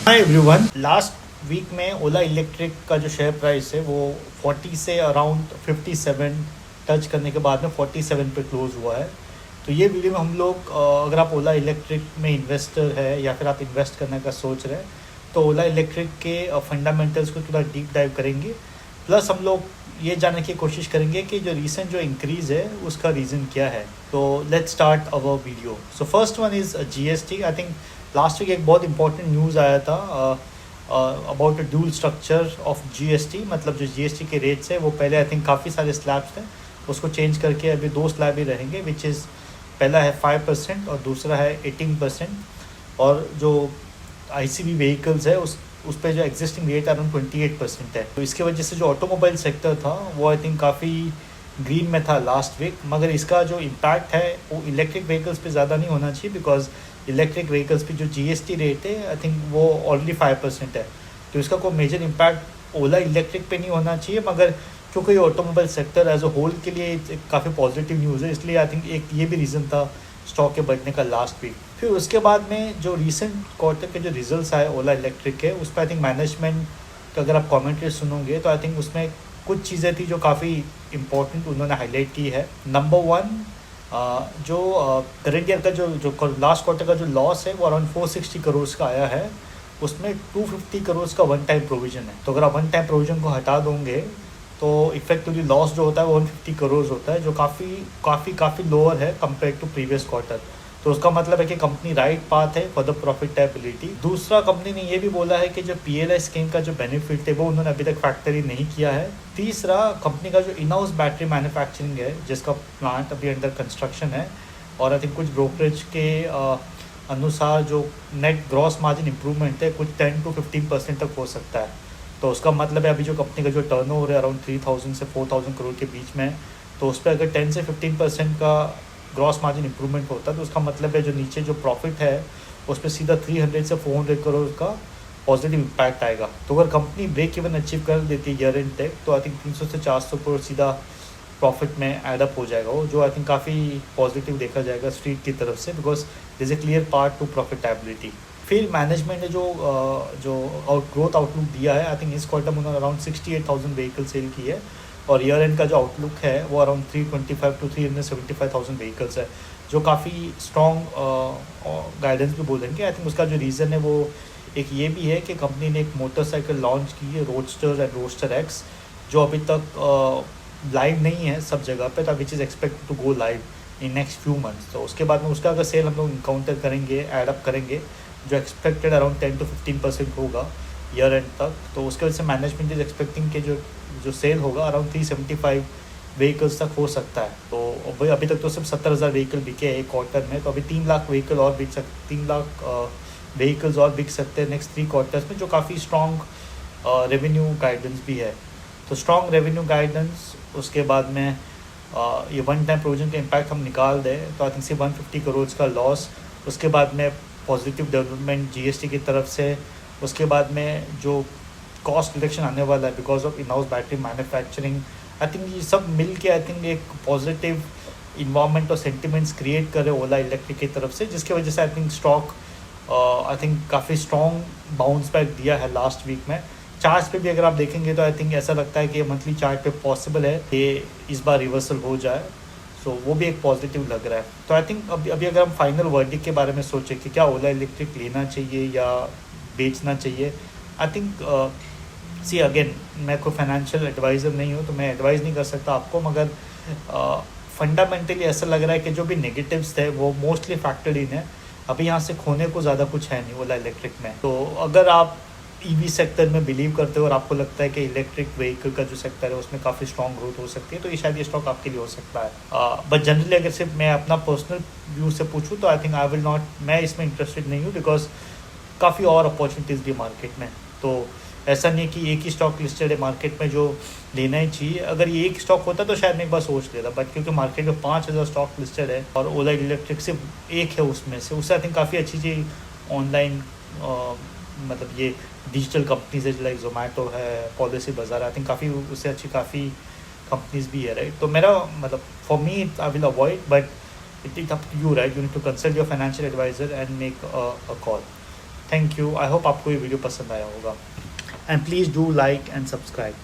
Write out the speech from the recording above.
Hi everyone. Last week में ओला electric का जो शेयर प्राइस है वो 40 से अराउंड 57 टच करने के बाद में 47 पे क्लोज हुआ है। तो ये वीडियो में हम लोग अगर आप ओला इलेक्ट्रिक में इन्वेस्टर है या फिर आप इन्वेस्ट करने का सोच रहे हैं तो ओला इलेक्ट्रिक के फंडामेंटल्स को थोड़ा डीप डाइव करेंगे। प्लस हम लोग ये जानने की कोशिश करेंगे कि जो रिसेंट जो इंक्रीज़ है उसका रीज़न क्या है। तो let's start our video. So first one is GST. I think last week एक बहुत इंपॉर्टेंट न्यूज़ आया था about a dual structure of GST. मतलब जो जीएसटी के रेट्स है वो पहले आई थिंक काफ़ी सारे स्लैब्स थे, उसको चेंज करके अभी 2 स्लैब ही रहेंगे, विच इज़ पहला है 5% और दूसरा है 18%। और जो आईसीवी व्हीकल्स है उस पर जो एग्जिस्टिंग रेट अराउंड 28% है। तो इसके वजह से जो ऑटोमोबाइल सेक्टर था वो आई थिंक काफ़ी ग्रीन में था लास्ट वीक। मगर इसका जो इम्पैक्ट है वो इलेक्ट्रिक व्हीकल्स पे ज़्यादा नहीं होना चाहिए, बिकॉज इलेक्ट्रिक व्हीकल्स पे जो जीएसटी रेट है आई थिंक वो ऑलरेडी 5% है। तो इसका कोई मेजर इम्पैक्ट ओला इलेक्ट्रिक पे नहीं होना चाहिए। मगर क्योंकि automobile sector as a whole के लिए काफ़ी पॉजिटिव न्यूज़ है, इसलिए आई थिंक एक ये भी रीज़न था स्टॉक के बढ़ने का लास्ट वीक। फिर उसके बाद में जो रिसेंट क्वार्टर के जो रिजल्ट्स आए ओला इलेक्ट्रिक के, उस पर आई थिंक मैनेजमेंट का अगर आप कमेंट्री सुनोगे तो आई थिंक उसमें कुछ चीज़ें थी जो काफ़ी इंपॉर्टेंट उन्होंने हाईलाइट की है। नंबर वन, जो करंट ईयर का जो लास्ट क्वार्टर का जो लॉस है वो अराउंड 460 करोड़ का आया है। उसमें 250 करोड़ का वन टाइम प्रोविज़न है। तो अगर आप वन टाइम प्रोविज़न को हटा दोगे तो इफेक्टिवली लॉस जो होता है वो 150 करोड़ होता है, जो काफ़ी लोअर है कंपेयर टू प्रीवियस क्वार्टर। तो उसका मतलब है कि कंपनी राइट पाथ है फॉर द प्रॉफिटेबिलिटी। दूसरा, कंपनी ने ये भी बोला है कि जो पीएलआई स्कीम का जो बेनिफिट है वो उन्होंने अभी तक फैक्टरी नहीं किया है। तीसरा, कंपनी का जो इन हाउस बैटरी मैन्युफैक्चरिंग है जिसका प्लांट अभी अंडर कंस्ट्रक्शन है, और आई थिंक कुछ ब्रोकरेज के अनुसार जो नेट ग्रॉस मार्जिन इंप्रूवमेंट है कुछ 10 to 15% तक हो सकता है। तो उसका मतलब है अभी जो कंपनी का जो टर्नओवर है अराउंड 3000 से 4000 करोड़ के बीच में, तो उस पर अगर 10 से 15% का ग्रॉस मार्जिन इंप्रूवमेंट होता है तो उसका मतलब है जो नीचे जो प्रॉफिट है उस पर सीधा 300 से 400 करोड़ का पॉजिटिव इम्पैक्ट आएगा। तो अगर कंपनी ब्रेक इवन अचीव कर देती है ईयर एंड तक तो आई थिंक 300 से 400 करोड़ सीधा प्रॉफिट में एडअप हो जाएगा वो, जो आई थिंक काफ़ी पॉजिटिव देखा जाएगा स्ट्रीट की तरफ से, because this A clear part two profitability. फिर मैनेजमेंट ने जो ग्रोथ आउटलुक दिया है, आई थिंक इस क्वार्टर में उन्होंने अराउंड 68,000 व्हीकल सेल की है, और ईयर एंड का जो आउटलुक है वो अराउंड 325 to 375,000 व्हीकल्स है, जो काफ़ी स्ट्रॉन्ग गाइडेंस भी बोलेंगे। आई थिंक उसका जो रीज़न है वो एक ये भी है कि कंपनी ने एक मोटरसाइकिल लॉन्च की है, रोडस्टर एंड रोडस्टर एक्स, जो अभी तक लाइव नहीं है सब जगह पे, तो which is expect to go live in next few months. तो उसके बाद में उसका अगर सेल हम लोग इनकाउंटर करेंगे, एडअप करेंगे, जो एक्सपेक्टेड अराउंड 10 to 15% होगा ईयर एंड तक, तो उसके वजह से मैनेजमेंट इज एक्सपेक्टिंग के जो सेल होगा अराउंड 375 व्हीकल्स तक हो सकता है। तो अभी तक तो सिर्फ 70,000 व्हीकल बिके हैं एक क्वार्टर में, तो अभी 3 लाख व्हीकल और बिक सकते 3 लाख व्हीकल्स और बिक सकते हैं नेक्स्ट 3 क्वार्टर्स में, जो काफ़ी स्ट्रॉन्ग रेवेन्यू गाइडेंस भी है। तो स्ट्रॉन्ग रेवेन्यू गाइडेंस, उसके बाद में ये वन टाइम प्रोविजन का इम्पैक्ट हम निकाल दें तो आई थिंक से 150 करोड़ का लॉस, उसके बाद में पॉजिटिव डेवलपमेंट जीएसटी की तरफ से, उसके बाद में जो कॉस्ट रिडक्शन आने वाला है because of in house battery manufacturing, I think ये सब मिल के आई थिंक एक पॉजिटिव इन्वायरमेंट और सेंटिमेंट्स क्रिएट करे ओला इलेक्ट्रिक की तरफ से, जिसकी वजह से I think stock I think काफ़ी स्ट्रॉन्ग बाउंस बैक दिया है लास्ट वीक में। चार्ट्स पे भी अगर आप देखेंगे तो आई थिंक ऐसा लगता है कि मंथली चार्ट पे पॉसिबल है कि इस बार रिवर्सल हो जाए, सो वो भी एक पॉजिटिव लग रहा है। तो आई थिंक अभी अगर हम फाइनल वर्डिक्ट के बारे में सोचें कि क्या ओला इलेक्ट्रिक लेना चाहिए या बेचना चाहिए, आई थिंक सी अगेन मैं कोई फाइनेंशियल एडवाइज़र नहीं हूँ तो मैं एडवाइज़ नहीं कर सकता आपको, मगर फंडामेंटली ऐसा लग रहा है कि जो भी नेगेटिव्स थे वो मोस्टली फैक्टर्ड इन है। अभी यहाँ से खोने को ज़्यादा कुछ है नहीं ओला इलेक्ट्रिक में। तो अगर आप ईवी सेक्टर में बिलीव करते हो और आपको लगता है कि इलेक्ट्रिक व्हीकल का जो सेक्टर है उसमें काफ़ी स्ट्रॉन्ग ग्रोथ हो सकती है, तो ये शायद ये स्टॉक आपके लिए हो सकता है। बट जनरली अगर सिर्फ मैं अपना पर्सनल व्यू से पूछूँ तो I think I will not, मैं इसमें इंटरेस्टेड नहीं हूँ, बिकॉज काफ़ी और अपॉर्चुनिटीज़ भी मार्केट में। तो ऐसा नहीं है कि एक ही स्टॉक लिस्टेड है मार्केट में जो लेना ही चाहिए। अगर ये एक स्टॉक होता तो शायद मैं एक बार सोच लेता, बट क्योंकि मार्केट में 5000 स्टॉक लिस्टेड है और ओला इलेक्ट्रिक सिर्फ एक है उसमें से, उससे आई थिंक काफ़ी अच्छी चीज़ ऑनलाइन मतलब ये डिजिटल कंपनीज है लाइक जोमेटो है, पॉलिसी बाजार, आई थिंक काफ़ी उससे अच्छी काफ़ी कंपनीज भी है, राइट। तो मेरा मतलब for me I will avoid, but it up to you, right. You need to consult your financial advisor and make a call. Thank you, I hope आपको ये वीडियो पसंद आया होगा and please do like and subscribe.